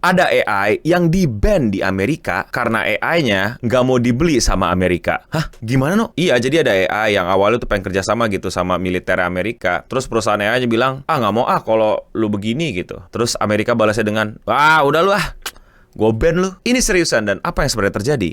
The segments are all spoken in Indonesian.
Ada AI yang di-ban di Amerika karena AI-nya nggak mau dibeli sama Amerika. Hah? Gimana no? Iya, jadi ada AI yang awalnya tuh pengen kerjasama gitu sama militer Amerika. Terus perusahaan AI-nya bilang, nggak mau kalau lu begini gitu. Terus Amerika balasnya dengan, wah udah lu gue ban lu. Ini seriusan, dan apa yang sebenarnya terjadi?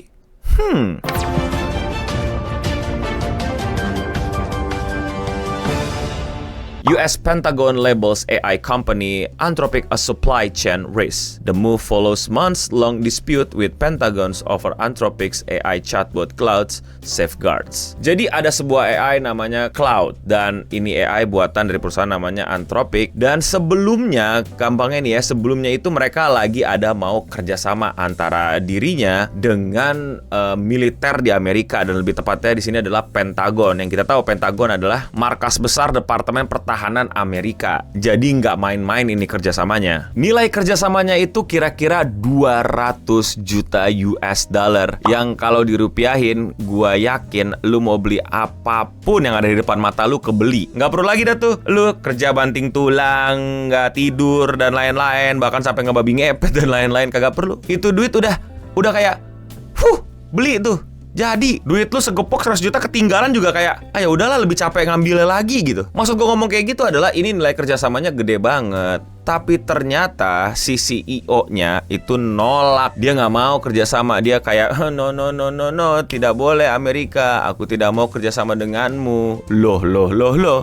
US Pentagon labels AI company Anthropic a supply chain risk. The move follows months-long dispute with Pentagon's over Anthropic's AI chatbot Claude's safeguards. Jadi ada sebuah AI namanya Claude, dan ini AI buatan dari perusahaan namanya Anthropic. Dan sebelumnya, gampangnya nih ya, sebelumnya itu mereka lagi ada mau kerjasama antara dirinya dengan militer di Amerika, dan lebih tepatnya di sini adalah Pentagon. Yang kita tahu Pentagon adalah markas besar Departemen Pertahanan Amerika. Jadi nggak main-main ini kerjasamanya. Nilai kerjasamanya itu kira-kira 200 juta US dollar. Yang kalau dirupiahin, gua yakin lu mau beli apapun yang ada di depan mata lu kebeli. Nggak perlu lagi dah tuh lu kerja banting tulang, nggak tidur dan lain-lain, bahkan sampai ngebabi ngepet dan lain-lain, kagak perlu. Itu duit udah kayak beli tuh. Jadi, duit lu segepok 100 juta ketinggalan juga kayak, ya udahlah, lebih capek ngambilnya lagi gitu. Maksud gue ngomong kayak gitu adalah ini nilai kerjasamanya gede banget. Tapi ternyata si CEO-nya itu nolak. Dia nggak mau kerjasama. Dia kayak, no, tidak boleh Amerika. Aku tidak mau kerjasama denganmu. Loh.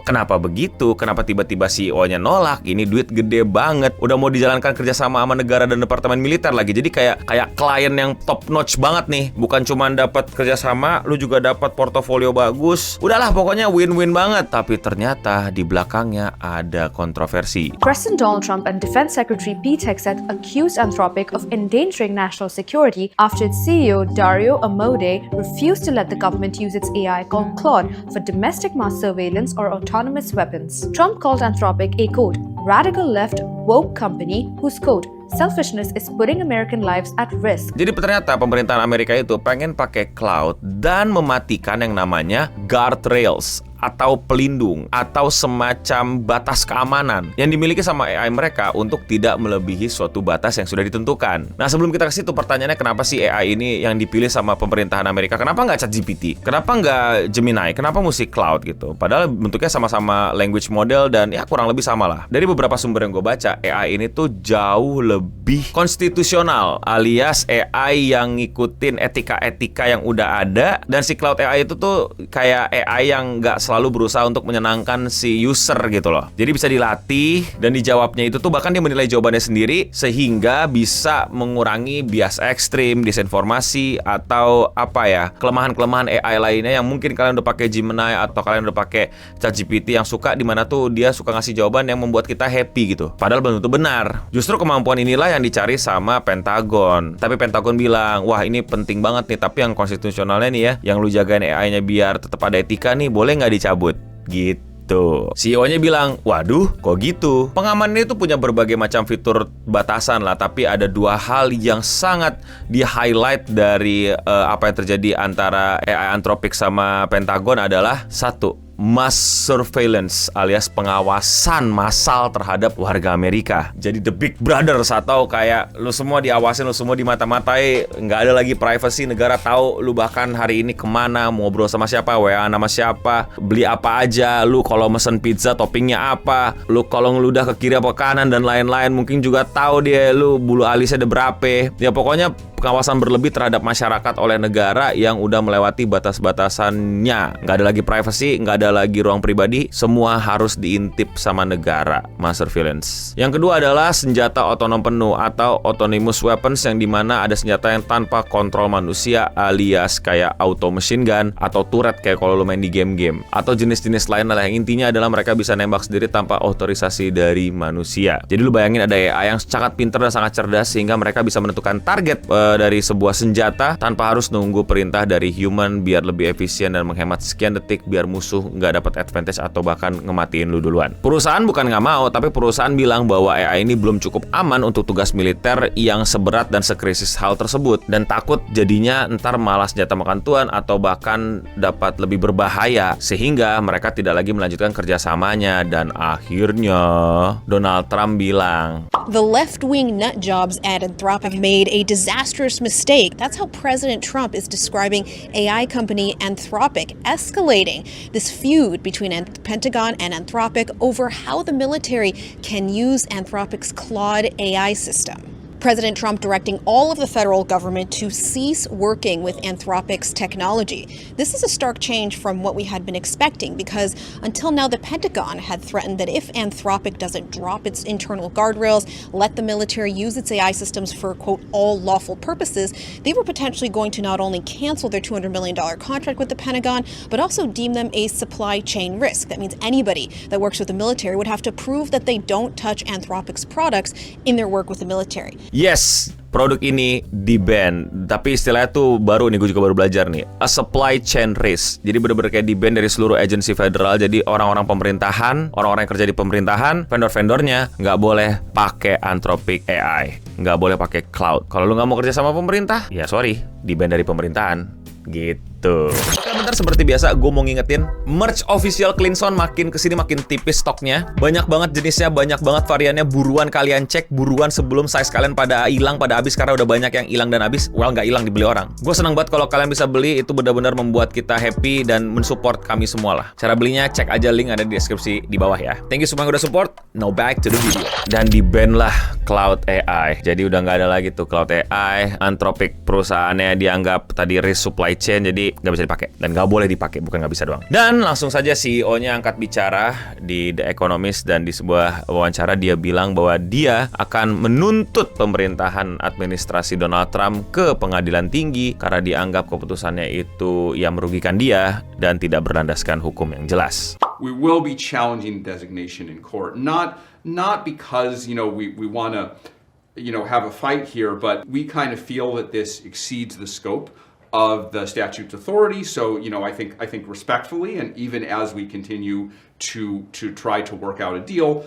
Kenapa begitu? Kenapa tiba-tiba CEO-nya nolak? Ini duit gede banget. Udah mau dijalankan kerjasama sama negara dan departemen militer lagi. Jadi kayak klien yang top notch banget nih. Bukan cuma dapat kerjasama, lu juga dapat portofolio bagus. Udahlah, pokoknya win-win banget. Tapi ternyata di belakangnya ada kontroversi. President Donald Trump and Defense Secretary Pete Hegseth accused Anthropic of endangering national security after its CEO Dario Amodei refused to let the government use its AI called Claude for domestic mass surveillance or autonomous weapons. Trump called Anthropic a quote, radical left woke company whose quote, selfishness is putting American lives at risk. Jadi ternyata pemerintahan Amerika itu pengen pakai cloud dan mematikan yang namanya guardrails atau pelindung atau semacam batas keamanan yang dimiliki sama AI mereka untuk tidak melebihi suatu batas yang sudah ditentukan. Nah, sebelum kita ke situ, pertanyaannya kenapa sih AI ini yang dipilih sama pemerintahan Amerika? Kenapa nggak ChatGPT? Kenapa nggak Gemini? Kenapa mesti cloud gitu? Padahal bentuknya sama-sama language model dan ya kurang lebih sama lah. Dari beberapa sumber yang gue baca, AI ini tuh jauh lebih konstitusional, alias AI yang ngikutin etika-etika yang udah ada, dan si cloud AI itu tuh kayak AI yang nggak selalu berusaha untuk menyenangkan si user gitu loh. Jadi bisa dilatih dan dijawabnya itu tuh bahkan dia menilai jawabannya sendiri sehingga bisa mengurangi bias ekstrim, disinformasi, atau kelemahan-kelemahan AI lainnya yang mungkin kalian udah pakai Gemini atau kalian udah pakai ChatGPT yang suka dimana tuh dia suka ngasih jawaban yang membuat kita happy gitu. Padahal belum tentu benar. Justru kemampuan inilah yang dicari sama Pentagon. Tapi Pentagon bilang, wah ini penting banget nih, tapi yang konstitusionalnya nih ya, yang lu jagain AI-nya biar tetap ada etika nih, boleh nggak dicabut? Gitu. CEO-nya bilang, waduh, kok gitu? Pengaman itu punya berbagai macam fitur batasan lah, tapi ada dua hal yang sangat di-highlight dari apa yang terjadi antara AI Anthropic sama Pentagon adalah satu, mass surveillance alias pengawasan massal terhadap warga Amerika. Jadi the big brothers, atau kayak lu semua diawasin, lu semua dimata-matai, nggak ada lagi privacy, negara tahu lu bahkan hari ini kemana, mau ngobrol sama siapa, WA nama siapa, beli apa aja, lu kalau mesen pizza toppingnya apa, lu kalau ngeludah ke kiri apa kanan dan lain-lain, mungkin juga tahu dia lu bulu alisnya ada berapa. Ya pokoknya pengawasan berlebih terhadap masyarakat oleh negara yang udah melewati batas-batasannya. Nggak ada lagi privacy, nggak ada lagi ruang pribadi, semua harus diintip sama negara. Mass surveillance. Yang kedua adalah senjata otonom penuh atau autonomous weapons, yang dimana ada senjata yang tanpa kontrol manusia, alias kayak auto machine gun atau turret kayak kalau lu main di game-game, atau jenis-jenis lain lah yang intinya adalah mereka bisa nembak sendiri tanpa otorisasi dari manusia. Jadi lu bayangin ada AI yang sangat pintar dan sangat cerdas sehingga mereka bisa menentukan target dari sebuah senjata tanpa harus nunggu perintah dari human biar lebih efisien dan menghemat sekian detik biar musuh nggak dapat advantage atau bahkan ngematiin lu duluan. Perusahaan bukan nggak mau, tapi perusahaan bilang bahwa AI ini belum cukup aman untuk tugas militer yang seberat dan sekrisis hal tersebut, dan takut jadinya ntar malah senjata makan tuan atau bahkan dapat lebih berbahaya, sehingga mereka tidak lagi melanjutkan kerjasamanya. Dan akhirnya Donald Trump bilang, "The left-wing nut jobs at Anthropic made a disastrous mistake." That's how President Trump is describing AI company Anthropic, escalating this feud between the Pentagon and Anthropic over how the military can use Anthropic's Claude AI system. President Trump directing all of the federal government to cease working with Anthropic's technology. This is a stark change from what we had been expecting, because until now the Pentagon had threatened that if Anthropic doesn't drop its internal guardrails, let the military use its AI systems for, quote, all lawful purposes, they were potentially going to not only cancel their $200 million contract with the Pentagon, but also deem them a supply chain risk. That means anybody that works with the military would have to prove that they don't touch Anthropic's products in their work with the military. yes, produk ini di-ban. Tapi istilahnya tuh baru nih, gue juga baru belajar nih. A supply chain risk. Jadi bener-bener kayak di-ban dari seluruh agensi federal. Jadi orang-orang pemerintahan, orang-orang yang kerja di pemerintahan, vendor-vendornya nggak boleh pakai Anthropic AI, nggak boleh pakai cloud. Kalau lu nggak mau kerja sama pemerintah, ya sorry, di-ban dari pemerintahan. Gitu. Oke, bentar, seperti biasa gue mau ngingetin, merch official Cleanson makin kesini makin tipis stoknya. Banyak banget jenisnya, banyak banget variannya. Buruan kalian cek, buruan sebelum size kalian pada hilang, pada habis. Karena udah banyak yang hilang dan habis. Well, nggak hilang, dibeli orang. Gue senang banget kalau kalian bisa beli. Itu benar-benar membuat kita happy dan mensupport kami semua lah. Cara belinya cek aja, link ada di deskripsi di bawah ya. Thank you semua yang udah support. Now back to the video. Dan di ban lah Cloud AI. Jadi udah nggak ada lagi tuh Cloud AI. Anthropic perusahaannya dianggap tadi risk supply chain, jadi nggak bisa dipakai dan nggak boleh dipakai, bukan nggak bisa doang. Dan langsung saja CEO-nya angkat bicara di The Economist, dan di sebuah wawancara dia bilang bahwa dia akan menuntut pemerintahan administrasi Donald Trump ke pengadilan tinggi karena dianggap keputusannya itu yang merugikan dia dan tidak berlandaskan hukum yang jelas. We will be challenging designation in court, not because we want to have a fight here, but we kind of feel that this exceeds the scope of the statute's authority. So, I think respectfully, and even as we continue to try to work out a deal,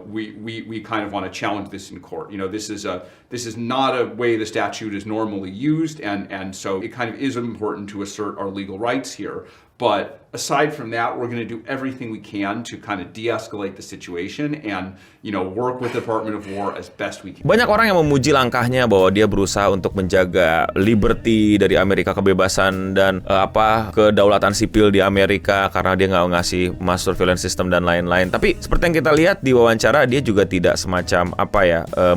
we kind of want to challenge this in court. This is not a way the statute is normally used, and so it kind of is important to assert our legal rights here. But aside from that, we're going to do everything we can to kind of de-escalate the situation and, work with the Department of War as best we can. Banyak orang yang memuji langkahnya bahwa dia berusaha untuk menjaga liberty dari Amerika, kebebasan dan kedaulatan sipil di Amerika karena dia nggak ngasih mass surveillance system dan lain-lain. Tapi seperti yang kita lihat di wawancara, dia juga tidak semacam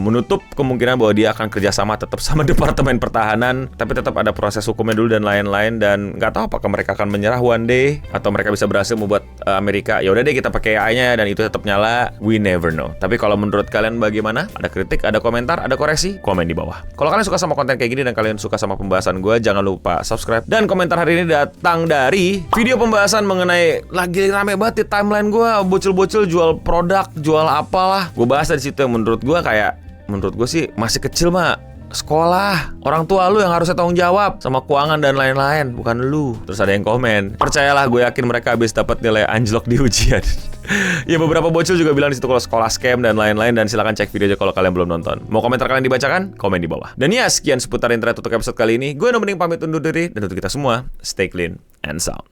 menutup kemungkinan bahwa dia akan kerjasama tetap sama Departemen Pertahanan, tapi tetap ada proses hukumnya dulu dan lain-lain. Dan nggak tahu apakah mereka akan menyerah one day atau mereka bisa berhasil membuat Amerika ya udah deh kita pakai AI-nya dan itu tetap nyala. We never know. Tapi kalau menurut kalian bagaimana? Ada kritik, ada komentar, ada koreksi? Komen di bawah. Kalau kalian suka sama konten kayak gini dan kalian suka sama pembahasan gue, jangan lupa subscribe. Dan komentar hari ini datang dari video pembahasan mengenai lagi rame banget di timeline gue, bocil-bocil jual produk, jual apalah. Gue bahas dari situ yang menurut gue sih masih kecil mah. Sekolah, orang tua lu yang harusnya tanggung jawab sama keuangan dan lain-lain, bukan lu. Terus ada yang komen, percayalah, gue yakin mereka habis dapat nilai anjlok di ujian. Ya, beberapa bocil juga bilang di situ kalau sekolah scam dan lain-lain, dan silakan cek video aja kalau kalian belum nonton. Mau komentar kalian dibacakan? Komen di bawah. Dan ya, sekian seputar internet untuk episode kali ini. Gue Nomening pamit undur diri, dan untuk kita semua, stay clean and sound.